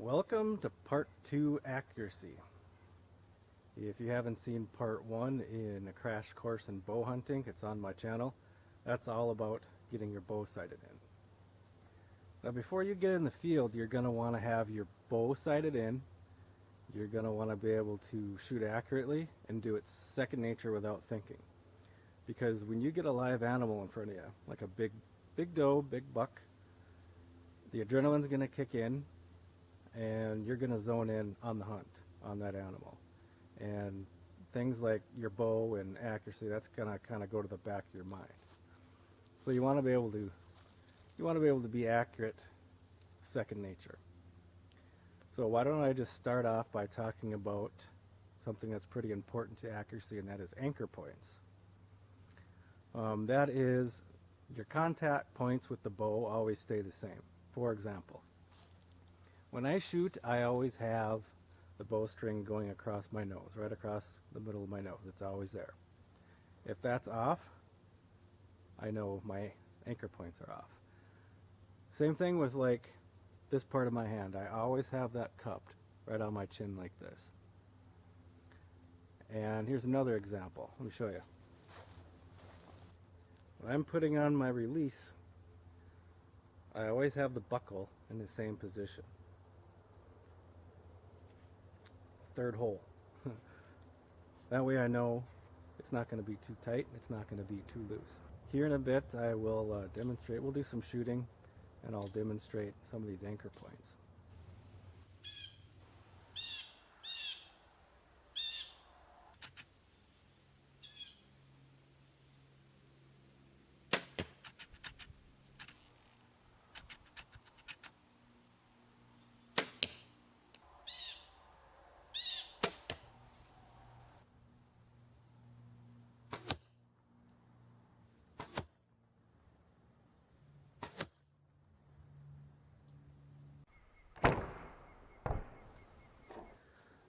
Welcome to part 2 accuracy. If you haven't seen part 1 in a crash course in bow hunting, it's on my channel. That's all about getting your bow sighted in. Now before you get in the field, you're going to want to have your bow sighted in. You're going to want to be able to shoot accurately and do it second nature without thinking. Because when you get a live animal in front of you, like a big doe, big buck, the adrenaline's going to kick in and you're going to zone in on the hunt on that animal. And things like your bow and accuracy, that's going to kind of go to the back of your mind. So you want to be able to be accurate second nature. So why don't I just start off by talking about something that's pretty important to accuracy, and that is anchor points. That is, your contact points with the bow always stay the same. For example, when I shoot, I always have the bowstring going across my nose, right across the middle of my nose. It's always there. If that's off, I know my anchor points are off. Same thing with like this part of my hand. I always have that cupped right on my chin like this. And here's another example. Let me show you. When I'm putting on my release, I always have the buckle in the same position. Third hole. That way I know it's not going to be too tight, it's not going to be too loose. Here in a bit I will demonstrate, we'll do some shooting and I'll demonstrate some of these anchor points.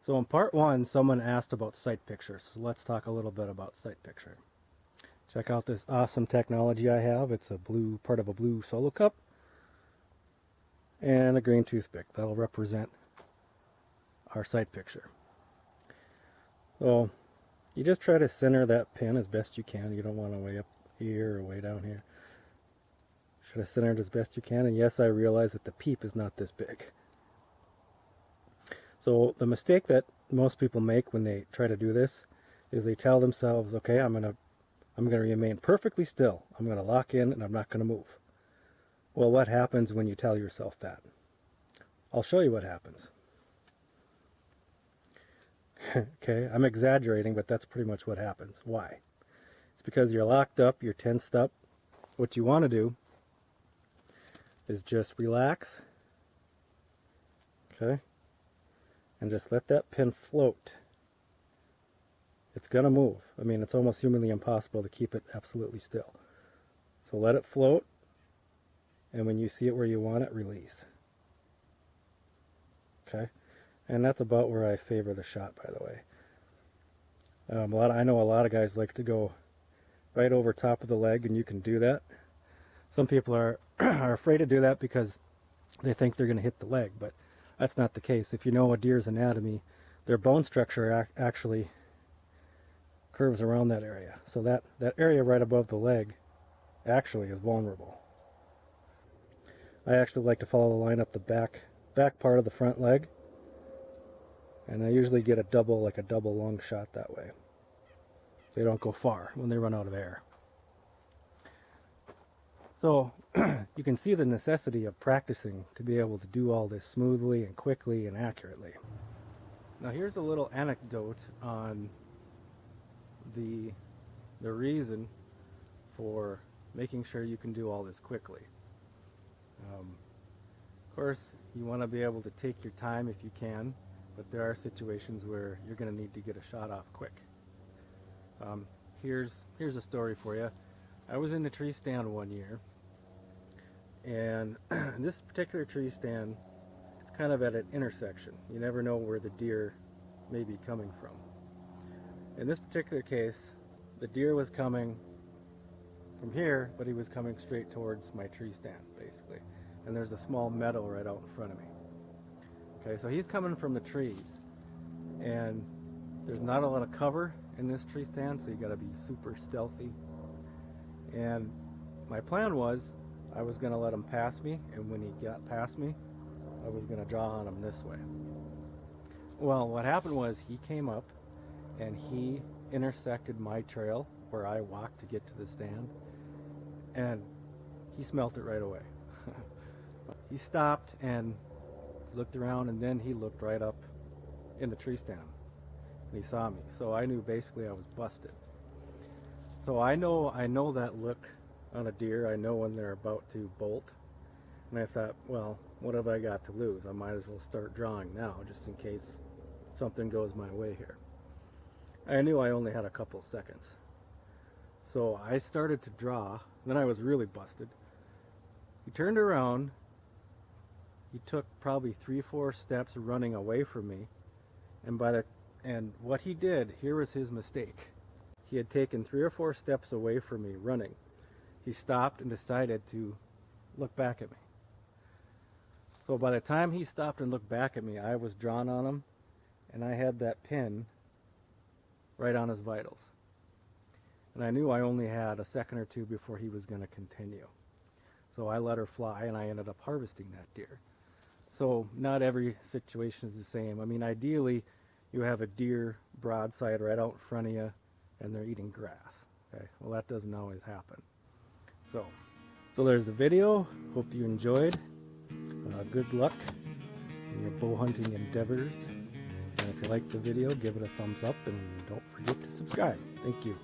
So in part 1, someone asked about sight pictures. So let's talk a little bit about sight picture. Check out this awesome technology I have. It's a blue, part of a blue solo cup and a green toothpick. That'll represent our sight picture. So you just try to center that pin as best you can. You don't want to way up here or way down here. Try to center it as best you can. And yes, I realize that the peep is not this big. So the mistake that most people make when they try to do this is they tell themselves, okay, I'm gonna remain perfectly still. I'm gonna lock in and I'm not gonna move. Well, what happens when you tell yourself that? I'll show you what happens. Okay, I'm exaggerating, but that's pretty much what happens. Why? It's because you're locked up, you're tensed up. What you want to do is just relax. Okay? And just let that pin float. It's going to move. I mean, it's almost humanly impossible to keep it absolutely still. So let it float, and when you see it where you want it, release. Okay? And that's about where I favor the shot, by the way. I know a lot of guys like to go right over top of the leg, and you can do that. Some people are, are afraid to do that because they think they're going to hit the leg, but that's not the case. If you know a deer's anatomy, their bone structure actually curves around that area. So that area right above the leg actually is vulnerable. I actually like to follow the line up the back part of the front leg. And I usually get a double lung shot that way. They don't go far when they run out of air. So you can see the necessity of practicing to be able to do all this smoothly and quickly and accurately. Now here's a little anecdote on the reason for making sure you can do all this quickly. Of course, you want to be able to take your time if you can, but there are situations where you're going to need to get a shot off quick. Here's a story for you. I was in the tree stand one year, and this particular tree stand, it's kind of at an intersection. You never know where the deer may be coming from. In this particular case, the deer was coming from here, but he was coming straight towards my tree stand, basically. And there's a small meadow right out in front of me. Okay, so he's coming from the trees, and there's not a lot of cover in this tree stand, so you got to be super stealthy. And my plan was I was going to let him pass me, and when he got past me, I was going to draw on him this way. Well, what happened was he came up and he intersected my trail where I walked to get to the stand, and he smelt it right away. He stopped and looked around, and then he looked right up in the tree stand and he saw me. So I knew basically I was busted. So I know that look on a deer. I know when they're about to bolt. And I thought, well, what have I got to lose? I might as well start drawing now, just in case something goes my way here. I knew I only had a couple seconds. So I started to draw, then I was really busted. He turned around, he took probably 3-4 steps running away from me, and what he did, here was his mistake. He had taken 3 or 4 steps away from me running. He stopped and decided to look back at me. So by the time he stopped and looked back at me, I was drawn on him, and I had that pin right on his vitals. And I knew I only had a second or two before he was going to continue. So I let her fly, and I ended up harvesting that deer. So not every situation is the same. I mean, ideally, you have a deer broadside right out in front of you, and they're eating grass. Okay, well, that doesn't always happen. So there's the video. Hope you enjoyed. Good luck in your bow hunting endeavors. And if you liked the video, give it a thumbs up, and don't forget to subscribe. Thank you.